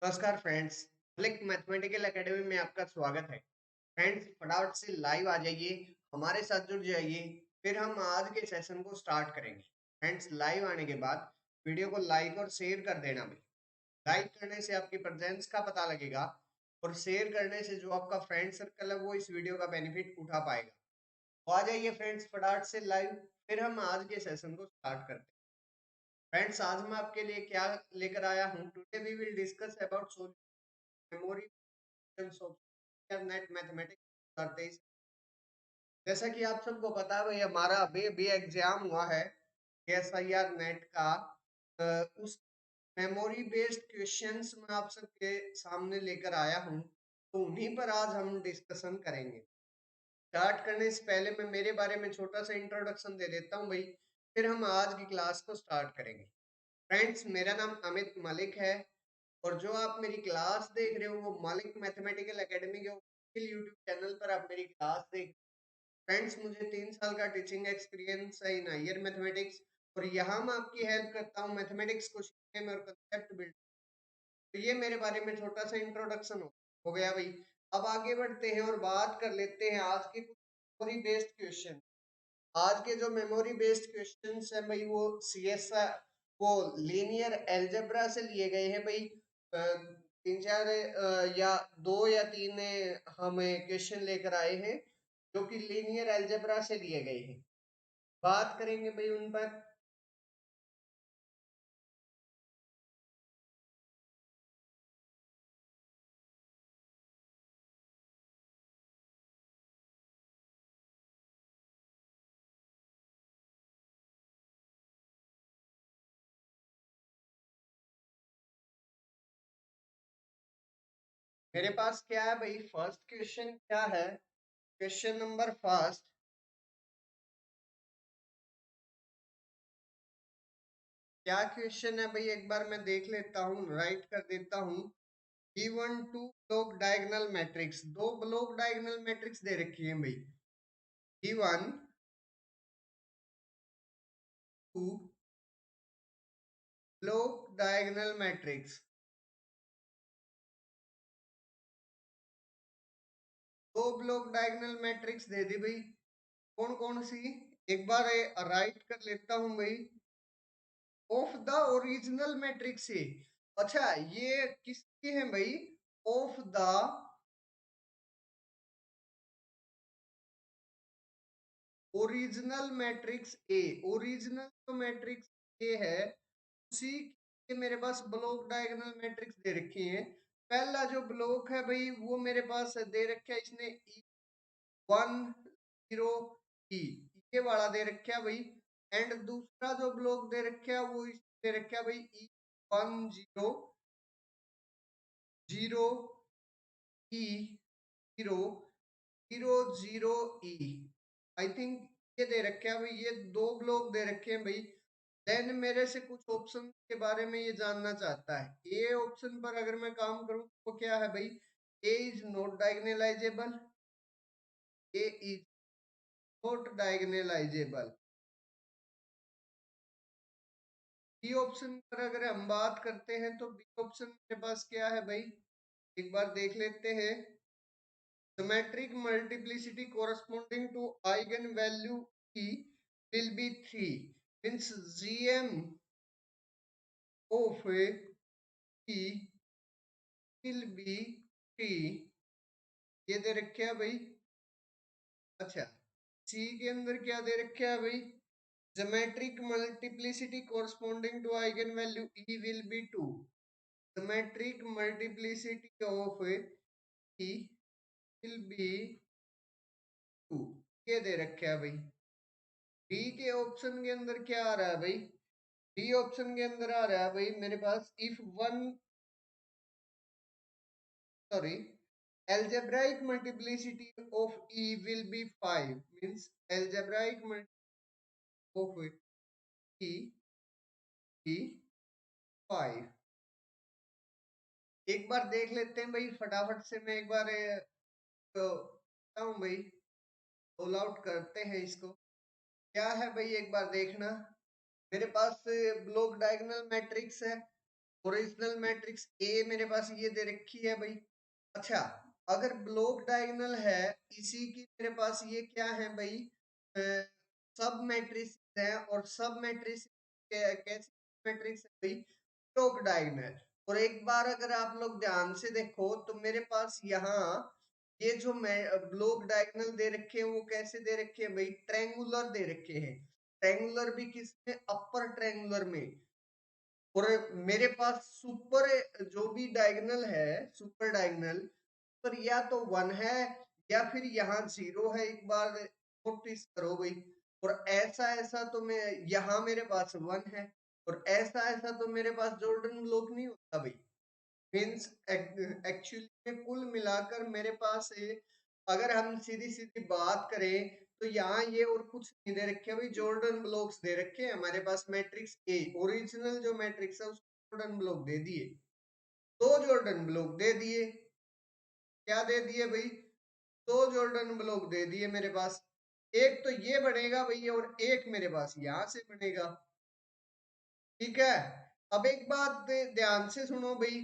नमस्कार friends. Click mathematical academy में आपका स्वागत है। फ्रेंड्स, फटाफट से लाइव आ जाइए, हमारे साथ जुड़ जाइए। फिर हम आज के सेशन को स्टार्ट करेंगे। फ्रेंड्स, लाइव आने के बाद वीडियो को लाइक और शेयर कर देना भी। लाइक करने से आपकी प्रेजेंस का पता लगेगा और शेयर करने से जो आपका फ्रेंड सर्कल है वो इस वीडियो का बेनिफिट उठा पाएगा। तो आ जाइए फ्रेंड्स, फटाफट से लाइव। फिर हम आज के सेशन को स्टार्ट करते हैं। फ्रेंड्स, आज मैं आपके लिए क्या लेकर आया हूँ? Today we will discuss about memory net mathematics करते ही। जैसा कि आप सबको पता है भाई, हमारा अभी अभी एग्जाम हुआ है एसआईआर नेट का। उस मेमोरी बेस्ड क्वेश्चंस मैं आप सबके सामने लेकर आया हूं, तो उन्हीं पर आज हम डिस्कशन करेंगे। स्टार्ट करने से पहले मैं मेरे बारे में छोटा सा इंट्रोडक्शन दे देता हूं भाई, फिर हम आज की क्लास को स्टार्ट करेंगे। फ्रेंड्स, मेरा नाम अमित मलिक है और जो आप मेरी क्लास देख रहे हो वो मलिक मैथमेटिकल एकेडमी के ऑफिशियल यूट्यूब चैनल पर आप मेरी क्लास देख। फ्रेंड्स, मुझे 3 साल का टीचिंग एक्सपीरियंस है इन हायर मैथमेटिक्स और यहाँ मैं आपकी हेल्प करता हूँ मैथमेटिक्स को सीखने में और कंसेप्ट बिल्ड। तो ये मेरे बारे में छोटा सा इंट्रोडक्शन हो गया भाई। अब आगे बढ़ते हैं और बात कर लेते हैं आज के कुछ मेमोरी बेस्ड क्वेश्चन। आज के जो मेमोरी बेस्ड क्वेश्चंस है भाई वो सीएस वो लीनियर अलजेब्रा से लिए गए हैं भाई। तीन चार या दो या तीन हमें क्वेश्चन लेकर आए हैं जो कि लीनियर अलजेब्रा से लिए गए हैं। बात करेंगे भाई उन पर। मेरे पास क्या है भाई, फर्स्ट क्वेश्चन क्या है? क्वेश्चन नंबर फर्स्ट क्या क्वेश्चन है भाई, एक बार मैं देख लेता हूँ, राइट कर देता हूँ। Given two block diagonal matrix, दो ब्लॉक डायगोनल मैट्रिक्स दे रखी है भाई। Given two block diagonal matrix, दो ब्लॉक डायगोनल मैट्रिक्स दे दी भाई। कौन कौन सी? एक बार राइट कर लेता हूं भाई। ऑफ द ओरिजिनल मैट्रिक्स से। अच्छा, ये किसकी है भाई? Of the original matrix A. Original जो मैट्रिक्स ए है उसी के मेरे पास ब्लॉक डायगोनल मैट्रिक्स दे रखी है। पहला जो ब्लॉक है भाई वो मेरे पास दे रखा है इसने ई 1 0 ई, ये वाला दे रखा है भाई। एंड दूसरा जो ब्लॉक दे रखा है वो दे रखा है भाई ई 1 0 0 ई 0 0 0 ई। आई थिंक ये दे रखे हैं भाई, ये दो ब्लॉक दे रखे हैं भाई। देन मेरे से कुछ ऑप्शन के बारे में ये जानना चाहता है। ए ऑप्शन पर अगर मैं काम करूं तो क्या है भाई? A is not diagonalizable, A is not diagonalizable. B option पर अगर हम बात करते हैं तो बी ऑप्शन मेरे पास क्या है भाई, एक बार देख लेते हैं। Symmetric multiplicity corresponding to eigenvalue e will be 3, means gm of e will be 3। ये दे रखे है भाई। अच्छा, सी के अंदर क्या दे रखे है भाई? Symmetric multiplicity corresponding to eigenvalue e will be 2। Symmetric multiplicity of e will be 2, ये दे रखे है भाई। बी के ऑप्शन के अंदर क्या आ रहा है भाई? बी ऑप्शन के अंदर आ रहा है भाई मेरे पास if one, sorry, algebraic multiplicity of e will be 5, means algebraic multiplicity of e be 5। एक बार देख लेते हैं भाई, फटाफट से मैं एक बार तो हूँ भाई, रोल आउट करते हैं इसको। क्या है भाई, एक बार देखना। मेरे पास ब्लॉक डायगोनल मैट्रिक्स है ओरिजिनल मैट्रिक्स ए मेरे पास ये दे रखी है भाई। अच्छा, अगर ब्लॉक डायगोनल है इसी की मेरे पास ये क्या है भाई, सब मैट्रिक्स है, और सब मैट्रिक्स कैसी मैट्रिक्स है भाई, ब्लॉक डायगोनल। और एक बार अगर आप लोग ध्यान से देखो तो मेरे पास यहाँ ये जो ब्लॉक डायगोनल दे रखे हैं वो कैसे दे रखे हैं भाई, ट्रायंगुलर दे रखे हैं। ट्रायंगुलर भी किसमें, अपर ट्रायंगुलर में। और मेरे पास सुपर जो भी डायगोनल है, सुपर डायगोनल पर या तो 1 है या फिर यहाँ 0 है, एक बार नोटिस करो भाई। और ऐसा ऐसा तो मैं यहाँ मेरे पास 1 है, और ऐसा ऐसा तो मेरे पास जॉर्डन ब्लॉक नहीं होता भाई। मीन्स एक्चुअली में कुल मिलाकर मेरे पास अगर हम सीधी सीधी बात करें तो यहाँ ये और कुछ नहीं दे रखे भाई, जॉर्डन ब्लॉक्स दे रखे हैं हमारे पास। मैट्रिक्स ए ओरिजिनल जो मैट्रिक्स है उसको जॉर्डन ब्लॉक दे दिए, दो जॉर्डन ब्लॉक दे दिए। क्या दे दिए भाई, दो जॉर्डन ब्लॉक दे दिए मेरे पास। एक तो ये बनेगा भाई और एक मेरे पास यहां से बनेगा। ठीक है, अब एक बात ध्यान से सुनो भाई,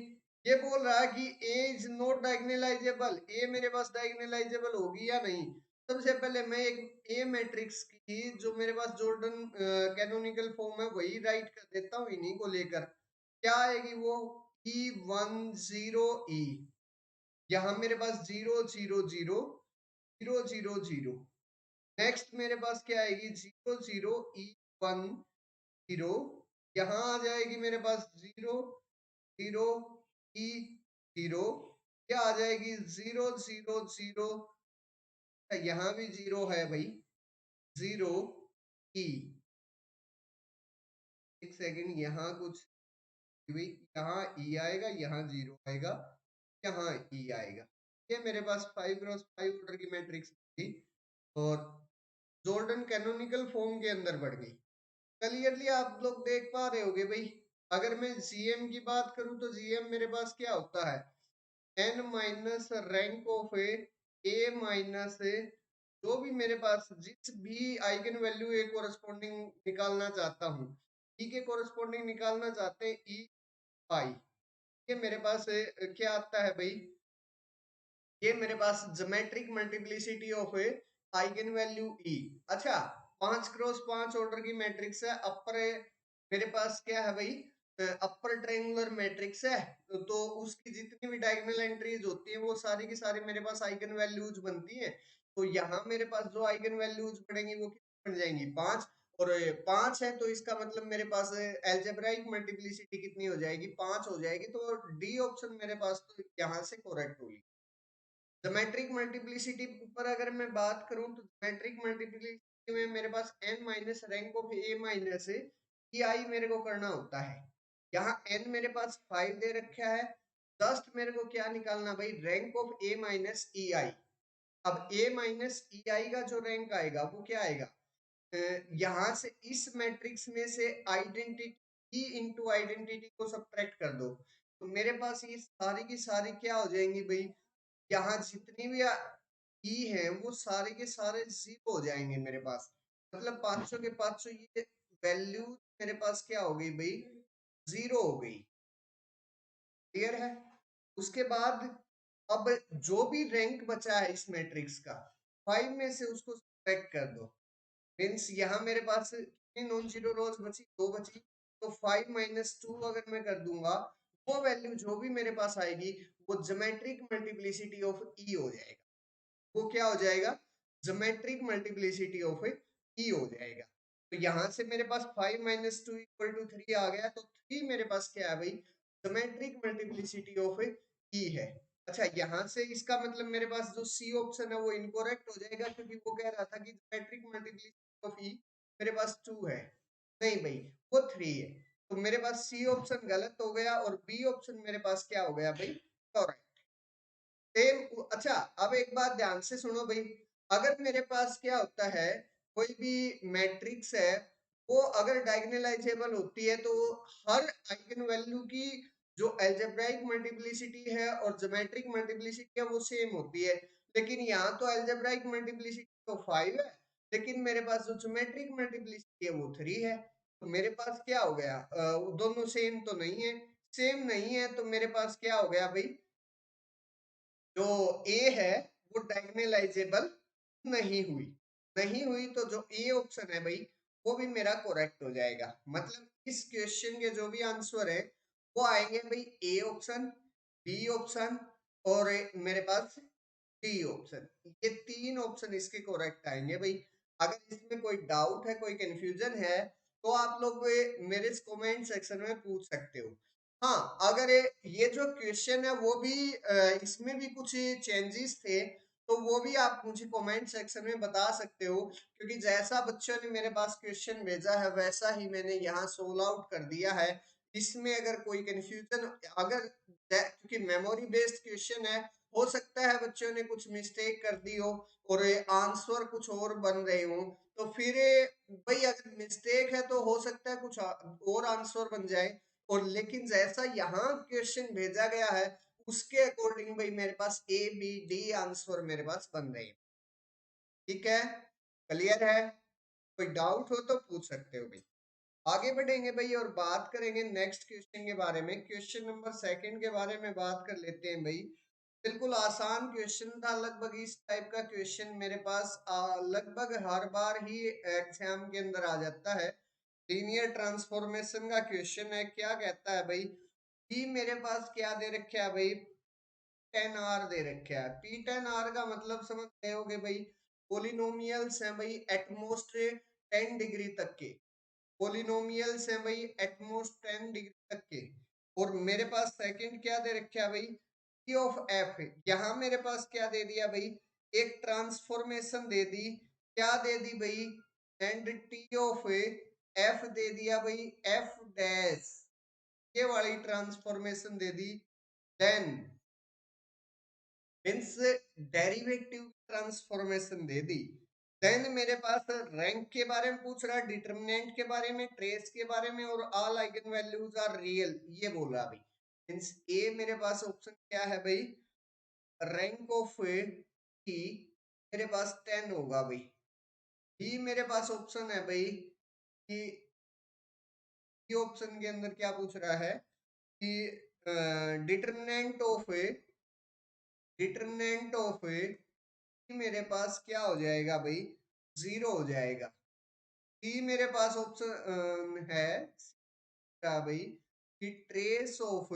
ये बोल रहा है कि ए इज नॉट डायगोनलाइजेबल, ए मेरे पास डायगोनलाइजेबल होगी या नहीं। सबसे पहले मैं एक ए मैट्रिक्स की जो मेरे पास जॉर्डन कैनोनिकल फॉर्म है वही राइट कर देता हूँ इन्हीं को लेकर। क्या आएगी वो, E10 E, यहाँ मेरे पास 0 0 0 0 0 0। नेक्स्ट मेरे पास क्या आएगी, 0 0 E10, यहाँ आ जाएगी मेरे पास 0 0 E0, क्या आ जाएगी 0 0 0, यहाँ भी 0 है भाई, 0 E। एक सेकेंड, यहाँ कुछ भाई, यहाँ E आएगा, यहाँ 0 आएगा, यहाँ E आएगा। ये मेरे पास 5x5 ऑर्डर की मैट्रिक्स थी और जॉर्डन कैनोनिकल फॉर्म के अंदर बढ़ गई। क्लियरली आप लोग देख पा रहे होगे भाई। अगर मैं जीएम की बात करूं तो जीएम मेरे पास क्या होता है, n minus rank of A minus जो भी मेरे पास जिस भी आइगन वैल्यू ए कोरस्पॉन्डिंग निकालना चाहता हूँ, ई के कोरस्पॉन्डिंग निकालना चाहते हैं ई आई, ये मेरे पास क्या आता है भाई, ये मेरे पास geometric multiplicity of eigenvalue E. अच्छा, 5x5 ऑर्डर की मैट्रिक्स है, अपर मेरे पास क्या है भाई, अपर ट्रायंगुलर मैट्रिक्स है। तो उसकी जितनी भी डायगोनल एंट्रीज होती है वो सारी की सारी मेरे पास आइगन वैल्यूज बनती है। तो यहाँ मेरे पास जो आइगन वैल्यूज बनेंगी वो कितनी बन जाएंगी, 5। और 5 है तो इसका मतलब मेरे पास एल्जेब्राइक मल्टीप्लिसिटी कितनी हो जाएगी, 5 हो जाएगी। तो डी ऑप्शन मेरे पास तो यहाँ से करेक्ट होगी। ज्योमेट्रिक मल्टीप्लिसिटी पर अगर मैं बात करूं तो ज्योमेट्रिक मल्टीप्लिसिटी में मेरे पास n minus rank of A minus E I मेरे को करना होता है। यहाँ n मेरे पास 5 दे रखा है, जस्ट मेरे को क्या निकालना भाई, rank of A minus E आई। अब ए माइनस ई आई का जो रैंक आएगा वो क्या आएगा, यहाँ से इस मैट्रिक्स में से आइडेंटिटी इंटू आइडेंटिटी को सब्ट्रैक्ट कर दो, तो मेरे पास ये सारी की सारी क्या हो जाएंगी भाई, यहाँ जितनी भी ई है वो सारे के सारे 0 हो जाएंगे मेरे पास। मतलब 500 के 500 ये वैल्यू मेरे पास क्या हो गई भाई, 0 हो गई। क्लियर है। उसके बाद अब जो भी रैंक बचा है इस मैट्रिक्स का 5 में से उसको सब्ट्रैक्ट कर दो। मीन्स यहाँ मेरे पास कितनी नॉन जीरो रोज बची, 2 बची। तो 5 माइनस 2 अगर मैं कर दूंगा, वो वैल्यू जो भी मेरे पास आएगी वो ज्योमेट्रिक मल्टीप्लिसिटी ऑफ ई हो जाएगा। वो क्या हो जाएगा, ज्योमेट्रिक मल्टीप्लिसिटी ऑफ ई हो जाएगा। तो यहाँ से मेरे पास 5 माइनस 2 इक्वल टू 3 आ गया, तो 3 मेरे पास क्या है भाई, ज्योमेट्रिक मल्टीप्लिसिटी ऑफ ई है। अच्छा, यहाँ से इसका मतलब मेरे पास जो सी ऑप्शन है वो इनकरेक्ट हो जाएगा, क्योंकि वो कह रहा था कि ज्योमेट्रिक मल्टीप्लिसिटी ऑफ ई मेरे पास 2 है। नहीं भाई, वो 3 है। तो मेरे पास सी ऑप्शन गलत हो गया और बी ऑप्शन मेरे पास क्या हो गया भाई, करेक्ट। सेम। अच्छा, अब एक बात ध्यान से सुनो भाई, अगर मेरे पास क्या होता है, कोई भी मैट्रिक्स है वो अगर डायगोनलाइजेबल होती है तो हर आइगन वैल्यू की जो अलजेब्राइक मल्टीप्लिसिटी है और ज्योमेट्रिक मल्टीप्लिसिटी है वो सेम होती है। लेकिन यहाँ तो अलजेब्राइक मल्टीप्लिसिटी तो 5 है, लेकिन मेरे पास जो ज्योमेट्रिक मल्टीप्लिसिटी है वो 3 है। तो मेरे पास क्या हो गया, वो दोनों सेम तो नहीं है। सेम नहीं है तो मेरे पास क्या हो गया भाई, जो ए है वो डायगोनलाइजेबल नहीं हुई तो जो ए ऑप्शन है भाई वो भी मेरा करेक्ट हो जाएगा। मतलब इस क्वेश्चन के जो भी आंसर है वो आएंगे भाई ए ऑप्शन, बी ऑप्शन और मेरे पास डी ऑप्शन। ये तीन ऑप्शन इसके करेक्ट आएंगे भाई। अगर इसमें कोई डाउट है, कोई कंफ्यूजन है तो आप लोग मेरे कमेंट सेक्शन में पूछ सकते हो। हाँ, अगर ये जो क्वेश्चन है वो भी इसमें भी कुछ चेंजेस थे तो वो भी आप मुझे कमेंट सेक्शन में बता सकते हो, क्योंकि जैसा बच्चों ने मेरे पास क्वेश्चन भेजा है वैसा ही मैंने यहाँ सोल्व आउट कर दिया है। इसमें अगर कोई कंफ्यूजन, अगर क्योंकि मेमोरी बेस्ड क्वेश्चन है, हो सकता है बच्चों ने कुछ मिस्टेक कर दी हो और आंसर कुछ और बन रहे हो, तो फिर भाई अगर मिस्टेक है तो हो सकता है कुछ और आंसर बन जाए। और लेकिन जैसा यहाँ क्वेश्चन भेजा गया है उसके अकॉर्डिंग भाई मेरे पास ए बी डी आंसर मेरे पास बन रहे हैं। ठीक है, क्लियर है? कोई डाउट हो तो पूछ सकते हो भाई। आगे बढ़ेंगे भाई और बात करेंगे नेक्स्ट क्वेश्चन के बारे में। क्वेश्चन नंबर सेकंड के बारे में बात कर लेते हैं भाई। बिल्कुल आसान क्वेश्चन था, लगभग इस टाइप का क्वेश्चन मेरे पास लगभग हर बार ही एग्जाम के अंदर आ जाता है। लीनियर ट्रांसफॉर्मेशन का क्वेश्चन है। क्या कहता है भाई कि मेरे पास क्या दे रखा है भाई, टेन आर दे रखा है। पी टेन आर का मतलब समझ गए होगे भाई, पोलिनोमियल्स हैं भाई एटमोस्ट 10 डिग्री तक के, पोलिनोमियल्स हैं भाई एटमोस्ट 10 डिग्री तक के। और मेरे पास सेकंड क्या दे रखा है भाई, टी ऑफ एफ। यहाँ मेरे पास क्या दे दिया भाई, एक ट्रांसफॉर्मेशन दे दी। क्या दे दी भाई, एंड टी ऑफ एफ दे दिया भाई एफ डैश, ये वाली ट्रांसफॉर्मेशन दे दी। देन मीन्स डेरिवेटिव ट्रांसफॉर्मेशन दे दी। देन मेरे पास रैंक के बारे में पूछ रहा है, डिटरमिनेंट के बारे में, ट्रेस के बारे में और all eigen values are real, ये बोल रहा भाई। मीन्स ए मेरे पास ऑप्शन क्या है भाई, रैंक ऑफ टी मेरे पास 10 होगा भाई। बी मेरे पास ऑप्शन है भाई कि ऑप्शन के अंदर क्या पूछ रहा है कि डिटरमिनेंट ऑफ मेरे पास क्या हो जाएगा भाई, 0 हो जाएगा। डी मेरे पास ऑप्शन है क्या भाई कि ट्रेस ऑफ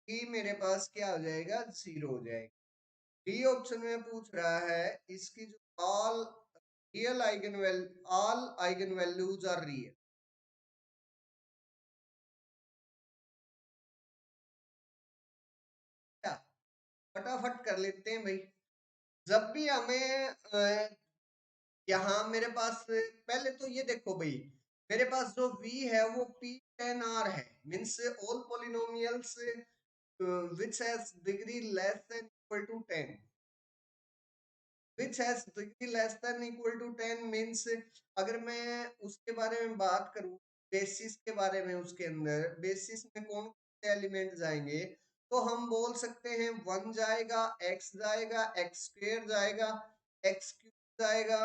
डी मेरे पास क्या हो जाएगा, 0 हो जाएगा। डी ऑप्शन में पूछ रहा है इसकी जो all real eigen value, all eigen values are real. क्या, फटाफट कर लेते हैं भाई। जब भी हमें यहाँ मेरे पास पहले तो ये देखो भाई, मेरे पास जो v है वो p10r है। Means all polynomials which has degree less than equal to 10, which has degree less than equal to 10 means, अगर मैं उसके बारे में बात करूं, बेसिस के बारे में, उसके अंदर बेसिस में कौन से एलिमेंट जाएंगे, तो हम बोल सकते हैं 1 जाएगा, x जाएगा, x स्क्वायर जाएगा, x क्यूब जाएगा,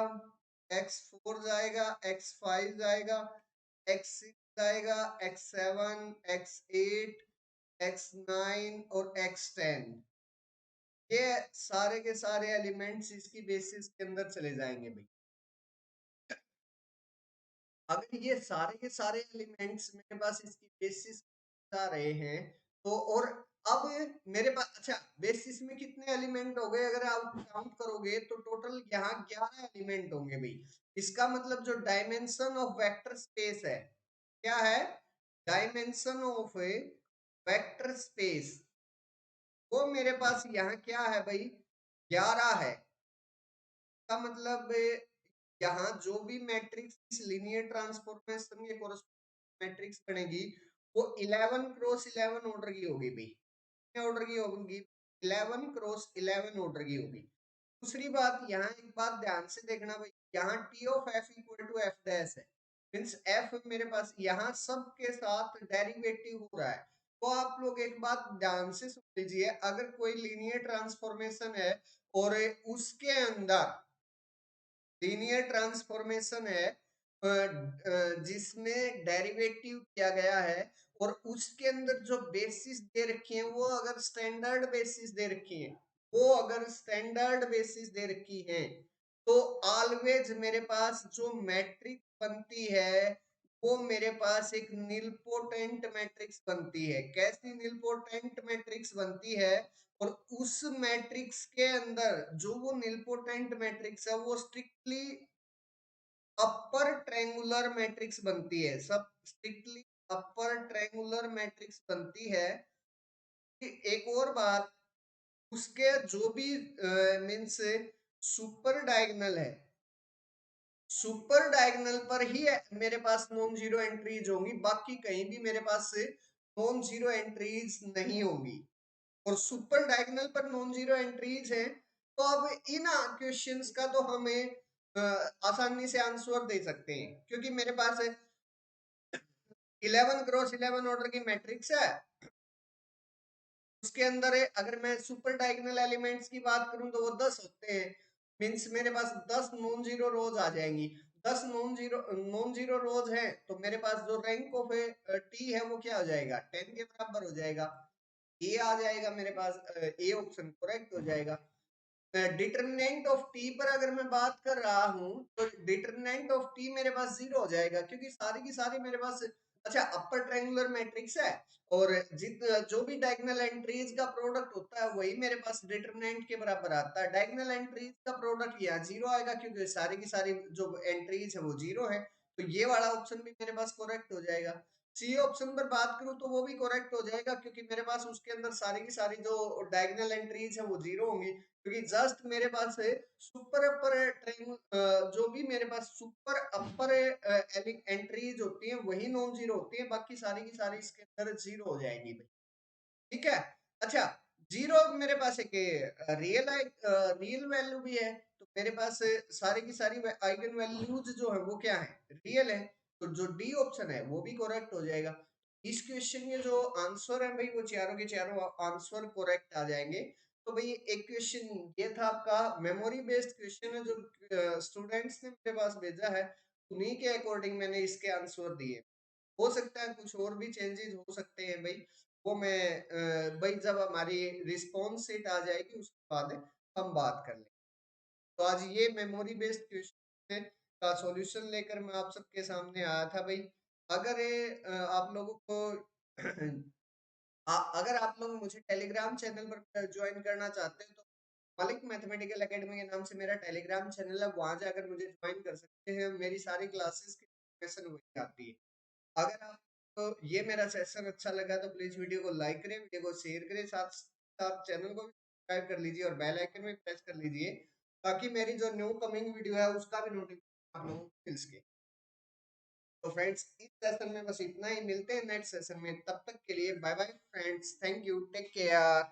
x4 जाएगा, x5 जाएगा, x6 जाएगा, x7, x8, x9 और x10। ये सारे के सारे एलिमेंट्स इसकी बेसिस के अंदर चले जाएंगे भाई। अगर ये सारे के सारे एलिमेंट्स मेरे पास इसकी बेसिस आ रहे हैं तो, और अब मेरे पास अच्छा बेसिस में कितने एलिमेंट हो गए, अगर आप काउंट करोगे तो टोटल यहाँ 11 एलिमेंट होंगे भाई। इसका मतलब जो डायमेंशन ऑफ वेक्टर स्पेस है, क्या है, डायमेंशन ऑफ वेक्टर स्पेस, वो मेरे पास यहाँ क्या है भाई, 11 है। का मतलब यहाँ जो भी मैट्रिक्स इस लीनियर ट्रांसफॉर्मेशन के कोरेस्पोंडिंग मैट्रिक्स बनेगी वो 11 क्रॉस 11 ऑर्डर की होगी भाई। कितने ऑर्डर की होगी, 11 क्रॉस 11 ऑर्डर की होगी। दूसरी बात, यहाँ एक बात ध्यान से देखना भाई, यहाँ T of F equal to F dash है। मीन्स एफ मेरे पास यहाँ सब के साथ डेरिवेटिव हो रहा है। तो आप लोग एक बात ध्यान से सुन लीजिए, अगर कोई लीनियर ट्रांसफॉर्मेशन है और उसके अंदर लीनियर ट्रांसफॉर्मेशन है जिसमें डेरिवेटिव किया गया है, और उसके अंदर जो बेसिस दे रखी है वो अगर स्टैंडर्ड बेसिस दे रखी है, वो अगर स्टैंडर्ड बेसिस दे रखी है, तो ऑलवेज मेरे पास जो मैट्रिक्स बनती है वो मेरे पास एक निलपोटेंट मैट्रिक्स बनती है। कैसी निलपोटेंट मैट्रिक्स बनती है? और उस मैट्रिक्स के अंदर जो वो निलपोटेंट मैट्रिक्स है वो स्ट्रिक्टली अपर ट्रायंगुलर मैट्रिक्स बनती है। सब स्ट्रिक्टली अपर ट्रायंगुलर मैट्रिक्स बनती है। कि एक और बात, उसके जो भी मीन्स सुपर डायगोनल है, सुपर डायगोनल पर ही मेरे पास नॉन जीरो एंट्रीज होंगी, बाकी कहीं भी मेरे पास नॉन जीरो एंट्रीज नहीं होंगी। और सुपर डायगोनल पर नॉन जीरो एंट्रीज है, तो अब इन क्वेश्चंस का तो हमें आसानी से आंसर दे सकते हैं, क्योंकि मेरे पास 11x11 ऑर्डर की मैट्रिक्स है। उसके अंदर अगर मैं सुपर डायगोनल एलिमेंट्स की बात करूं तो वो 10 होते हैं। मींस मेरे पास 10 नॉन जीरो रोज आ जाएंगी। 10 नॉन जीरो रोज है, तो मेरे पास जो रैंक ऑफ टी है वो क्या हो जाएगा? 10 के बराबर हो जाएगा। ए आ जाएगा मेरे पास, ए ऑप्शन करेक्ट हो जाएगा। डिटरमिनेंट ऑफ टी पर अगर मैं बात कर रहा हूं, तो डिटरमिनेंट ऑफ टी मेरे पास 0 हो जाएगा, क्योंकि सारी की सारी मेरे पास अच्छा अपर ट्रायंगुलर मैट्रिक्स है। और जो भी डायगोनल एंट्रीज का प्रोडक्ट होता है वही मेरे पास डिटरमिनेंट के बराबर आता है। डायगोनल एंट्रीज का प्रोडक्ट यहाँ 0 आएगा, क्योंकि सारी की सारी जो एंट्रीज है वो 0 है। तो ये वाला ऑप्शन भी मेरे पास करेक्ट हो जाएगा। सी ऑप्शन पर बात करूं तो वो भी करेक्ट हो जाएगा, क्योंकि मेरे पास उसके अंदर सारी की सारी जो डायगोनल एंट्रीज है वो 0 होंगी, क्योंकि जस्ट मेरे पास है सुपर अपर जो भी मेरे पास सुपर अपर एंट्रीज होती हैं वही नॉन जीरो होती है, बाकी सारी की सारी इसके अंदर 0 हो जाएंगी भाई। ठीक है। अच्छा, 0 मेरे पास एक रियल रियल वैल्यू भी है, तो मेरे पास सारी की सारी आइगन वैल्यूज जो है वो क्या है? रियल है। तो जो डी ऑप्शन है वो भी करेक्ट हो जाएगा। इस क्वेश्चन के जो आंसर है भाई वो चारों के चारों आंसर करेक्ट आ जाएंगे। तो भाई एक क्वेश्चन ये था आपका मेमोरी बेस्ड क्वेश्चन है, जो स्टूडेंट्स ने मेरे पास भेजा है, उन्हीं के अकॉर्डिंग मैंने इसके आंसर दिए। हो सकता है कुछ और भी चेंजेस हो सकते हैं भाई, वो मैं भाई जब हमारी रिस्पॉन्स सीट आ जाएगी उसके बाद हम बात कर लेंगे। तो आज ये मेमोरी बेस्ड क्वेश्चन का सॉल्यूशन लेकर मैं आप सबके सामने आया था भाई। अगर आप लोगों को अगर आप लोग मुझे टेलीग्राम चैनल पर ज्वाइन करना चाहते हैं, तो मलिक मैथमेटिकल एकेडमी के नाम से मेरा टेलीग्राम चैनल है, वहां जाकर मुझे ज्वाइन कर सकते हैं। मेरी सारी क्लासेस की नोटिफिकेशन वही आती है। अगर आपको ये मेरा सेशन अच्छा लगा तो प्लीज वीडियो को लाइक करें, वीडियो को शेयर करें, साथ साथ चैनल को भी सब्सक्राइब कर लीजिए और बेल आइकन भी प्रेस कर लीजिए, ताकि मेरी जो न्यू कमिंग वीडियो है उसका भी नोटिफिकेशन आप लोगों को मिल सके। तो फ्रेंड्स, इस सेशन में बस इतना ही, मिलते हैं नेक्स्ट सेशन में। तब तक के लिए bye bye friends, thank you, take care.